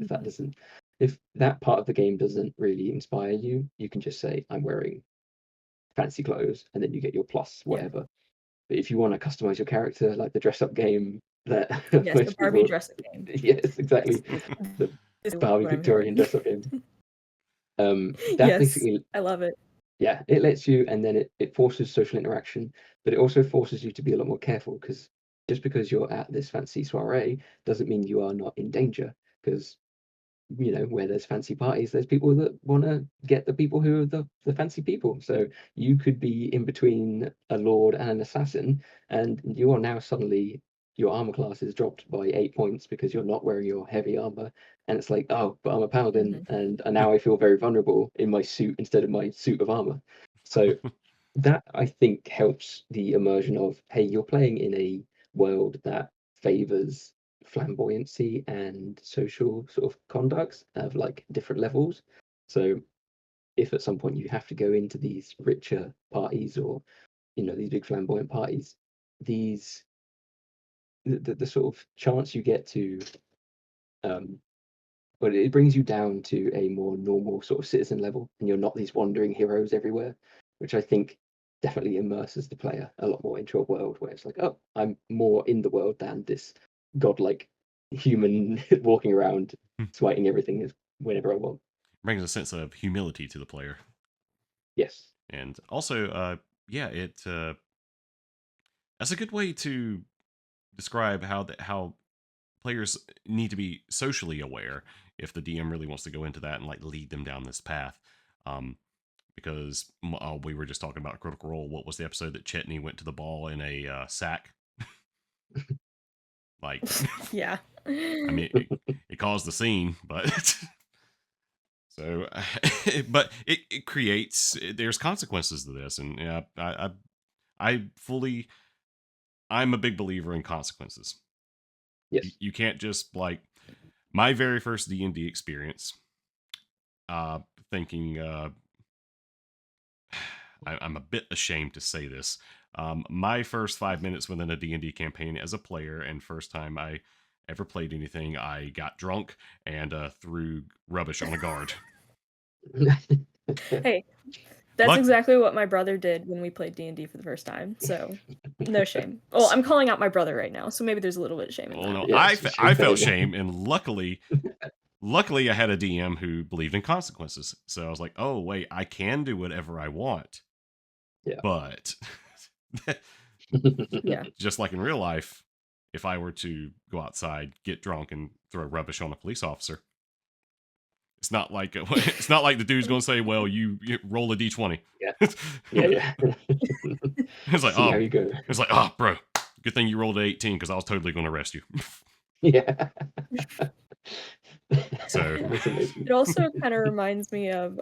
if that part of the game doesn't really inspire you, you can just say I'm wearing fancy clothes, and then you get your plus Yeah. whatever. But if you want to customize your character, like the dress up game that Yes, the most Barbie people, dress-up game. yes, exactly, the This is Barbie what I'm hearing. Victorian dress up game. That Yes, basically, I love it. yeah, it lets you, and then it forces social interaction, but it also forces you to be a lot more careful because just because you're at this fancy soiree doesn't mean you are not in danger. Because you know, where there's fancy parties, there's people that want to get the people who are the fancy people. So you could be in between a lord and an assassin, and you are now suddenly your armor class is dropped by 8 points because you're not wearing your heavy armor. And it's like, oh, but I'm a paladin, Mhm. and now I feel very vulnerable in my suit instead of my suit of armor. So that I think helps the immersion of, hey, you're playing in a world that favors flamboyancy and social sort of conducts of like different levels. So if at some point you have to go into these richer parties or you know these big flamboyant parties, these the sort of chance you get to um but it brings you down to a more normal sort of citizen level, and you're not these wandering heroes everywhere, which I think definitely immerses the player a lot more into a world where it's like, oh, I'm more in the world than this godlike human walking around smiting everything whenever I want. Brings a sense of humility to the player. Yes. And also, yeah, that's a good way to describe how players need to be socially aware if the DM really wants to go into that and like lead them down this path. Because we were just talking about Critical Role. What was the episode that Chetney went to the ball in a sack? Like, Yeah. I mean, it caused the scene, but so, but it creates. There's consequences to this, and yeah, I'm a big believer in consequences. Yes. You can't just like my very first D&D experience. Thinking, I'm a bit ashamed to say this. My first 5 minutes within a D&D campaign as a player, and first time I ever played anything, I got drunk and threw rubbish on a guard. Hey, that's Luck- exactly what my brother did when we played D&D for the first time. So, no shame. Well, I'm calling out my brother right now, so maybe there's a little bit of shame in Well, that. no, Yes, I felt fair shame, and luckily I had a DM who believed in consequences. So I was like, oh wait, I can do whatever I want. Yeah. But Yeah. just like in real life, if I were to go outside, get drunk, and throw rubbish on a police officer, it's not like the dude's going to say, "Well, you roll a d20." Yeah. Yeah. It's like, See how you go. it's like, oh, bro, good thing you rolled an 18 because I was totally going to arrest you. Yeah. So That's amazing. It also kind of reminds me of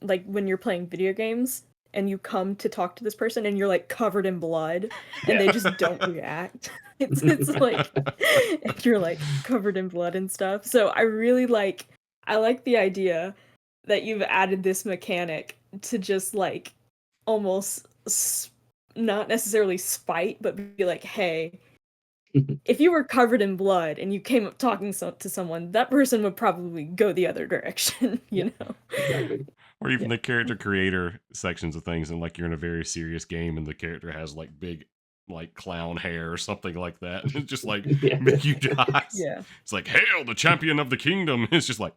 like when you're playing video games and you come to talk to this person and you're like covered in blood and they just don't react. It's like and you're like covered in blood and stuff. So I like the idea that you've added this mechanic to just like almost not necessarily spite, but be like, hey, if you were covered in blood and you came up talking to someone, that person would probably go the other direction, you know? Exactly. or even Yeah. the character creator sections of things, and like you're in a very serious game, and the character has like big like clown hair or something like that, and it's just like Yeah. make you die. Yeah. It's like, hail the champion of the kingdom. It's just like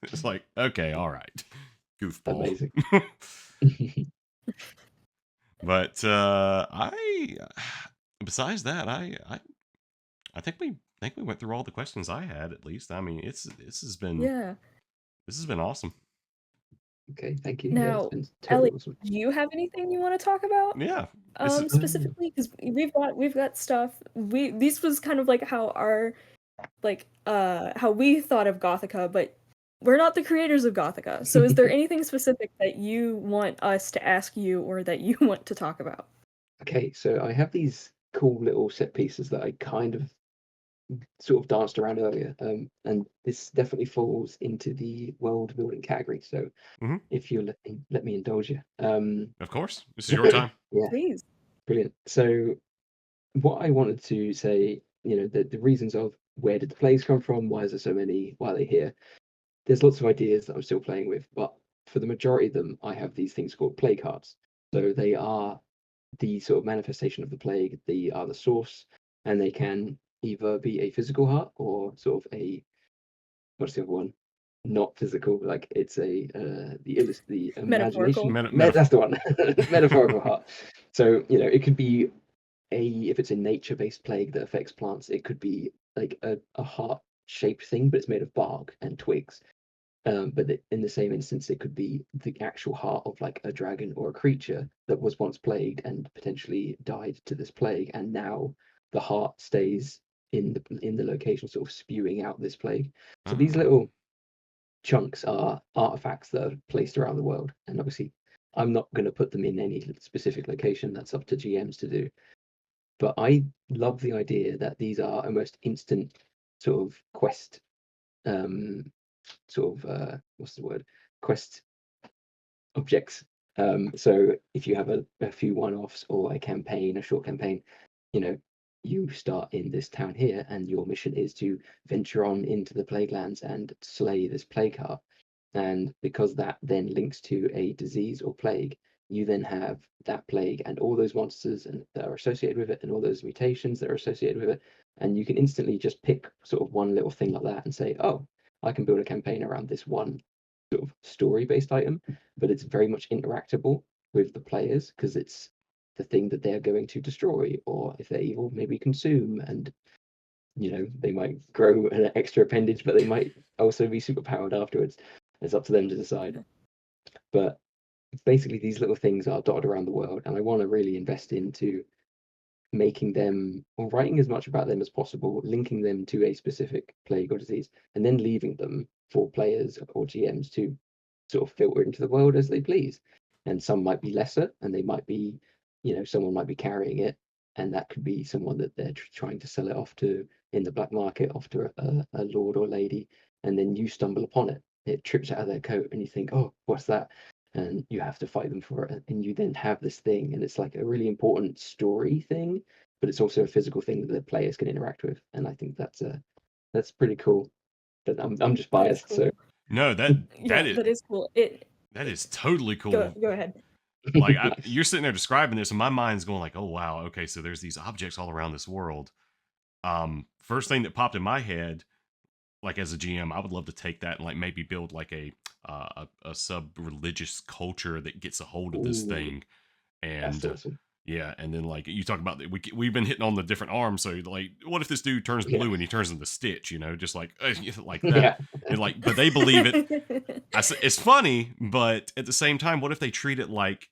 it's like, okay, all right, goofball. Amazing. But I besides that, I think we went through all the questions I had, at least. I mean, this has been awesome. Okay, thank you. Yeah, it's Now, been totally Elliot, awesome. do you have anything you want to talk about? Yeah, this is Specifically, because we've got stuff. This was kind of like how our how we thought of Gothica, but we're not the creators of Gothica. So is there anything specific that you want us to ask you or that you want to talk about? Okay, so I have these cool little set pieces that I kind of sort of danced around earlier, and this definitely falls into the world building category. So Mhm. if you let me indulge you, of course, this is your time. yeah, Please. brilliant. So what I wanted to say, the reasons of where did the plays come from? Why is there so many? Why are they here? There's lots of ideas that I'm still playing with, but for the majority of them, I have these things called plague hearts. So they are the sort of manifestation of the plague. They are the source, and they can either be a physical heart or sort of what's the other one? Not physical, like it's the Metaphorical. imagination. That's the one. Metaphorical heart. So it could be if it's a nature-based plague that affects plants, it could be like a heart-shaped thing, but it's made of bark and twigs. But in the same instance, it could be the actual heart of like a dragon or a creature that was once plagued and potentially died to this plague, and now the heart stays in the location, sort of spewing out this plague. So these Ah. little chunks are artifacts that are placed around the world, and obviously, I'm not going to put them in any specific location. That's up to GMs to do. But I love the idea that these are almost instant sort of quest what's the word, quest objects. So if you have a few one-offs or a short campaign, you start in this town here, and your mission is to venture on into the plague lands and slay this plague heart. And because that then links to a disease or plague, you then have that plague and all those monsters and that are associated with it, and all those mutations that are associated with it, and you can instantly just pick sort of one little thing like that and say, oh, I can build a campaign around this one sort of story-based item, but it's very much interactable with the players because it's the thing that they're going to destroy, or if they're evil, maybe consume, and they might grow an extra appendage, but they might also be super powered afterwards. It's up to them to decide. But basically, these little things are dotted around the world, and I want to really invest into making them, or writing as much about them as possible, linking them to a specific plague or disease, and then leaving them for players or GMs to sort of filter into the world as they please. And some might be lesser, and they might be, someone might be carrying it, and that could be someone that they're trying to sell it off to in the black market, off to a lord or lady, and then you stumble upon it. It trips out of their coat, and you think, oh, what's that? And you have to fight them for it, and you then have this thing, and it's like a really important story thing, but it's also a physical thing that the players can interact with, and I think that's pretty cool. But I'm just That is biased, cool. so No, Yeah, that is cool. that is totally cool. Go ahead. Like you're sitting there describing this, and my mind's going like, "Oh wow, okay, so there's these objects all around this world." First thing that popped in my head, like as a GM, I would love to take that and like maybe build like a sub-religious culture that gets a hold of this Ooh, thing, that's and awesome. yeah, and then like you talk about we've been hitting on the different arms, so like, what if this dude turns Yeah. blue and he turns into Stitch? Just like like that, Yeah. and like, but they believe it. It's funny, but at the same time, what if they treat it like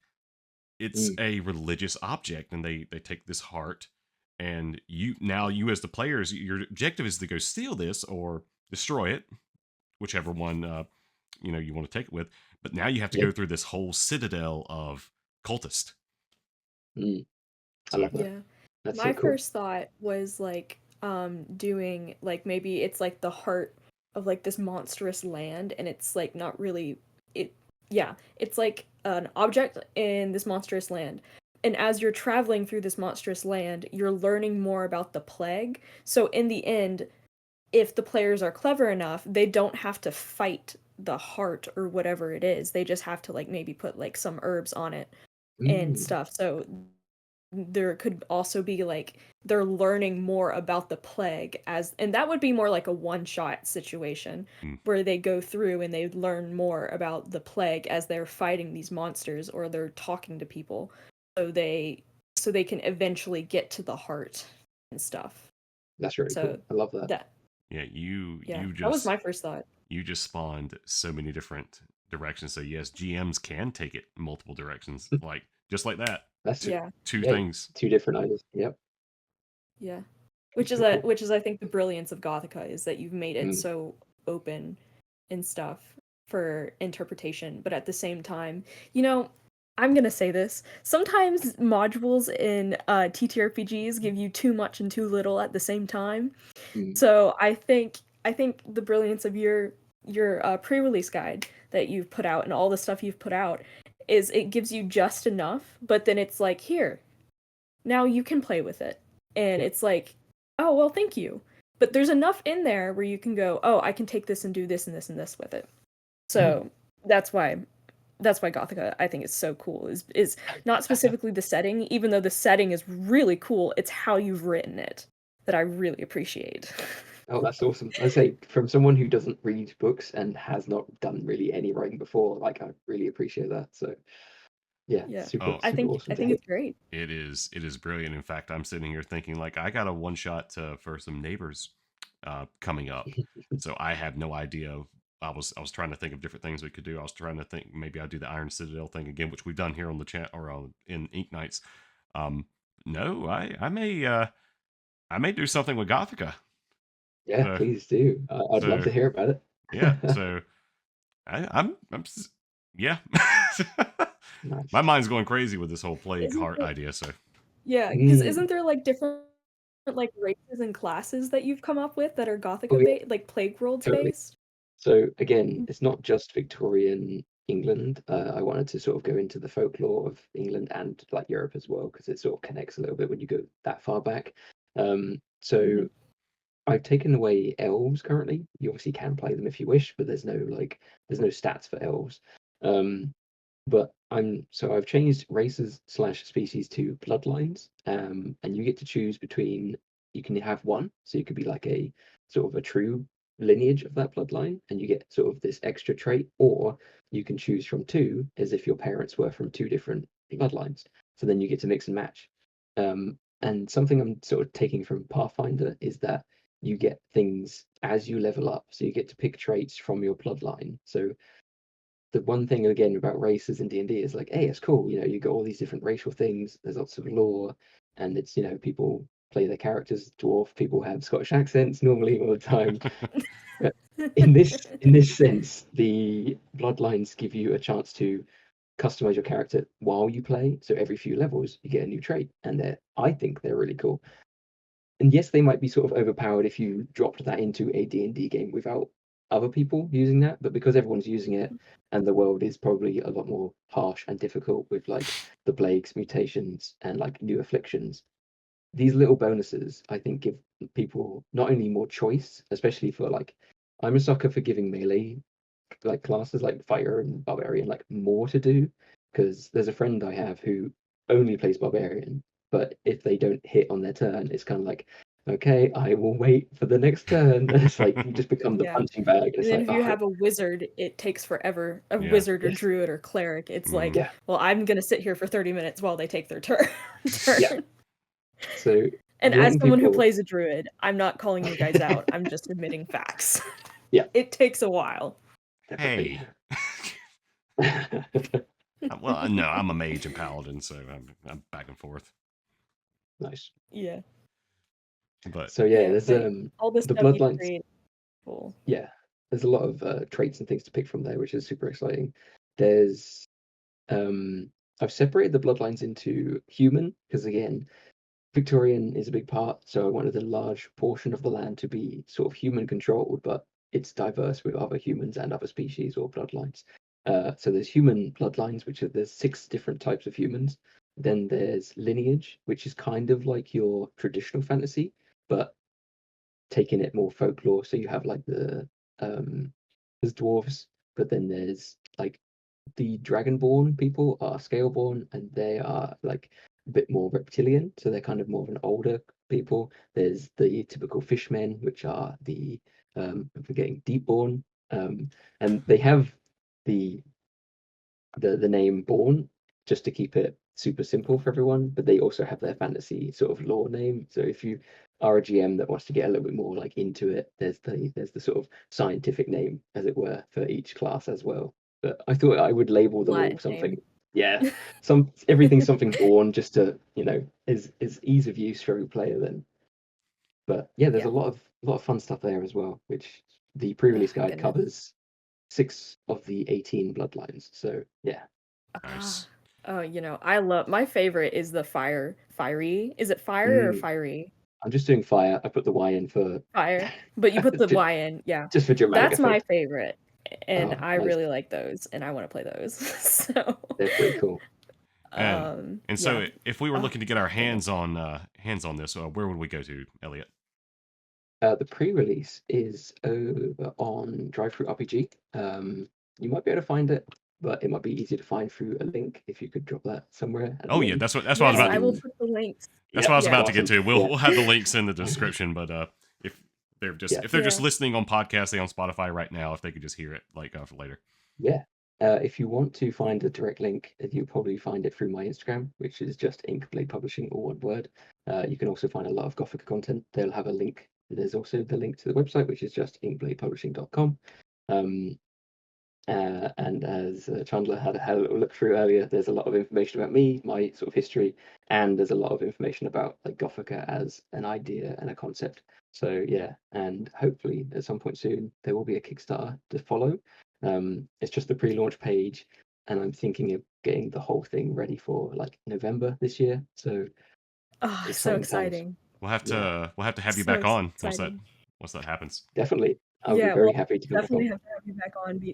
it's a religious object, and they take this heart, and you as the players, your objective is to go steal this or destroy it, whichever one you want to take it with. But now you have to Yeah. go through this whole citadel of cultists. I So love that. Yeah. That's My so cool. first thought was like doing like maybe it's like the heart of like this monstrous land, and it's like not really it yeah, it's like an object in this monstrous land. And as you're traveling through this monstrous land, you're learning more about the plague. So in the end, if the players are clever enough, they don't have to fight the heart or whatever it is. They just have to like maybe put like some herbs on it and Mm, stuff. So there could also be like they're learning more about the plague, and that would be more like a one-shot situation mm, where they go through and they learn more about the plague as they're fighting these monsters or they're talking to people, so they can eventually get to the heart and stuff. that's really So cool. I love that. that yeah, yeah, you that was just my first thought. you just spawned so many different directions. So yes, GMs can take it in multiple directions, like just like that. That's Yeah. Two yeah, things. two different ideas. Yep. Yeah. That's so cool. Which is I think the brilliance of Gothica is that you've made it Mm, so open and stuff for interpretation, but at the same time, you know, I'm gonna say this. Sometimes modules in TTRPGs give you too much and too little at the same time. mm, So I think the brilliance of your pre-release guide that you've put out and all the stuff you've put out is it gives you just enough, but then it's like, here, now you can play with it. And yeah. it's like, oh, well, thank you. But there's enough in there where you can go, oh, I can take this and do this and this and this with it. So that's why Gothica I think is so cool. Is not specifically the setting, even though the setting is really cool. It's how you've written it that I really appreciate. Oh, that's awesome. I say, from someone who doesn't read books and has not done really any writing before, like I really appreciate that. So yeah, Yeah. super Oh, I super think awesome I to think hear. it's great. it is brilliant. In fact, I'm sitting here thinking like I got a one shot for some neighbors coming up, so I have no idea. I was trying to think of different things we could do. I was trying to think maybe I'll do the Iron Citadel thing again, which we've done here on the chat or in Ink Nights. Um, no, I may do something with Gothica. Yeah, So please do. I'd love so to hear about it. yeah, so yeah. Nice. My mind's going crazy with this whole plague Isn't heart it? idea. So Yeah, because isn't there like different like races and classes that you've come up with that are Oh Gothica yeah, based, like Plague Worlds totally. based? So again, it's not just Victorian England. I wanted to sort of go into the folklore of England and like Europe as well, because it sort of connects a little bit when you go that far back. So I've taken away elves currently. You obviously can play them if you wish, but there's no stats for elves. Um, But I've changed races slash species to bloodlines, and you get to choose between. You can have one, so you could be like a sort of a true lineage of that bloodline, and you get sort of this extra trait, or you can choose from two, as if your parents were from two different bloodlines. So then you get to mix and match. And something I'm sort of taking from Pathfinder is that you get things as you level up, so you get to pick traits from your bloodline. So the one thing again about races in D&D is like, hey, it's cool. You got all these different racial things. There's lots of lore, and it's people play their characters. Dwarf people have Scottish accents normally all the time. But in this sense, the bloodlines give you a chance to customize your character while you play. So every few levels, you get a new trait, and I think they're really cool. And yes, they might be sort of overpowered if you dropped that into a D&D game without other people using that, but because everyone's using it and the world is probably a lot more harsh and difficult with like the plagues, mutations, and like new afflictions, these little bonuses I think give people not only more choice, especially for like I'm a sucker for giving melee like classes like fighter and barbarian like more to do, because there's a friend I have who only plays barbarian, but if they don't hit on their turn, it's kind of like, okay, I will wait for the next turn. And it's like you just become the Yeah. punching bag. And It's then like, if you have a wizard, it takes forever. A Yeah. wizard or Yes. druid or cleric, it's like, Yeah. well, I'm gonna sit here for 30 minutes while they take their turn. Yeah. So And as letting someone who people, plays a druid, I'm not calling you guys out. I'm just admitting facts. Yeah. It takes a while. Hey. Well, no, I'm a mage and paladin, so I'm back and forth. Nice. Yeah. But So yeah, Yeah, there's but all the the stuff you bloodlines. create, cool. Yeah, there's a lot of traits and things to pick from there, which is super exciting. There's I've separated the bloodlines into human because again, Victorian is a big part, so I wanted a large portion of the land to be sort of human controlled, but it's diverse with other humans and other species or bloodlines. So there's human bloodlines, which are there's 6 different types of humans. Then there's lineage, which is kind of like your traditional fantasy, but taking it more folklore. So you have like there's dwarves, but then there's like the dragonborn people are scaleborn, and they are like a bit more reptilian, so they're kind of more of an older people. There's the typical fishmen, which are the I'm forgetting deepborn, and they have the the name born just to keep it super simple for everyone, but they also have their fantasy sort of lore name. So if you are a GM that wants to get a little bit more like into it, there's the sort of scientific name, as it were, for each class as well. But I thought I would label them all Latin something. name. Yeah, everything's something born just to is ease of use for every player then. But yeah, there's Yeah. a lot of fun stuff there as well, which the pre-release guide Goodness. covers 6 of the 18 bloodlines. So yeah. nice. Oh, I love my favorite is the fiery. Is it fire or fiery? I'm just doing fire. I put the Y in for Fire. But you put the just, Y in, yeah. just for dramatic That's my effect. favorite. And Oh, I nice. really like those, and I want to play those. So, They're pretty cool. And yeah. so if we were Oh, looking to get our goodness. hands on this, where would we go to, Elliot? The pre-release is over on Drive-Thru RPG. You might be able to find it, but it might be easier to find through a link if you could drop that somewhere at Oh the yeah, end. that's what I was Yes, about I to. will put the links. That's Yeah, what I was about to awesome. get to. Yeah. We'll have the links in the description, but if they're just Yeah. if they're just Yeah. listening on podcast, they on Spotify right now, if they could just hear it like for later. Yeah. If you want to find a direct link, you'll probably find it through my Instagram, which is just InkBladePublishing, all one word. You can also find a lot of Gothica content. They'll have a link. There's also the link to the website, which is just inkbladepublishing.com. And as Chandler had a little look through earlier, there's a lot of information about me, my sort of history, and there's a lot of information about like Gothica as an idea and a concept. So yeah, and hopefully at some point soon there will be a Kickstarter to follow. It's just the pre-launch page, and I'm thinking of getting the whole thing ready for like November this year. So Oh, so exciting times. exciting. We'll have to have you So back on exciting. once that happens. Definitely, I'll be Yeah, very well, happy to come back definitely on. have to have you back on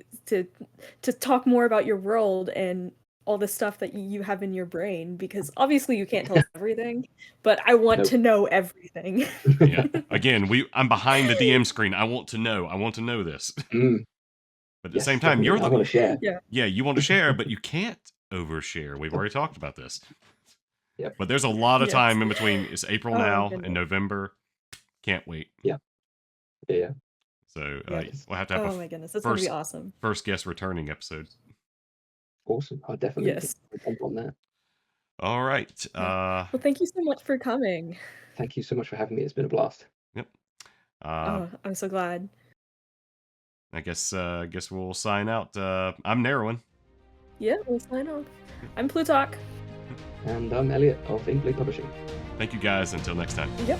to talk more about your world and all the stuff that you have in your brain, because obviously you can't tell us everything, but I want Nope. to know everything. Yeah. Again, I'm behind the DM screen. I want to know. I want to know this. But at the Yes, same time, definitely. you're I want to share. yeah, you want to share, but you can't overshare. We've already talked about this. Yep. But there's a lot of Yes. time in between. It's April Oh, now goodness. and November. Can't wait. Yeah. So Yes. we'll have to have Oh a my goodness, that's gonna be first awesome. first guest returning episode. Awesome. I'll definitely Yes. jump on that. All right. Well, thank you so much for coming. Thank you so much for having me. It's been a blast. Yep. Oh, I'm so glad. I guess we'll sign out. I'm Nayruan. Yeah, we'll sign off. I'm Plutach. And I'm Elliot of InkBladePublishing. Thank you guys. Until next time. Yep.